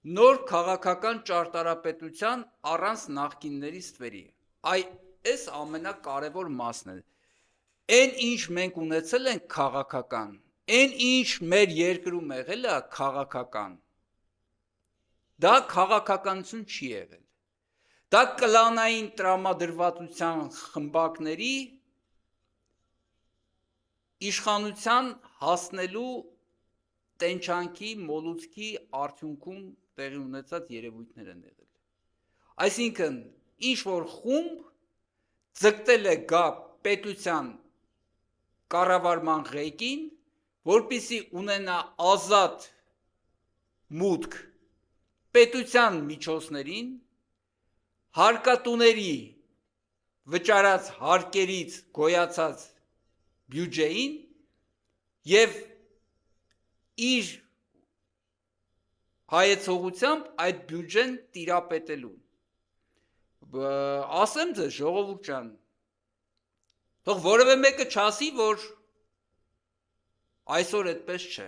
նոր քաղաքական ճարտարապետության առանց նախկինների ստվերի։ Այս ամենակարևոր մասն է։ Այն ինչ մենք ունեցել ենք քաղաքական, այն ինչ մեր երկրում եղել է քաղաքական, դա քաղաքականություն չի եղել։ Դա կլանային տրամադրվածության խմբակների իշխանության հասնելու տենչանքի, մոլուցքի արդյունքում տեղի ունեցած երևույթներ են եղել։ Այսինքն, ինչ-որ խումբ ձգտել է գա պետության կառավարման ղեկին, որպեսզի ունենա ազատ մուտք պետության միջոցներին, հարկատուների վճարած հարկերից գոյացած բյուջեին և իր հայեցողությամբ այդ բյուջեն տիրապետելուն։ Ասեմ ձեզ, ժողովուրդ ջան, թող որևէ մեկը չասի, որ այսօր այդպես չէ։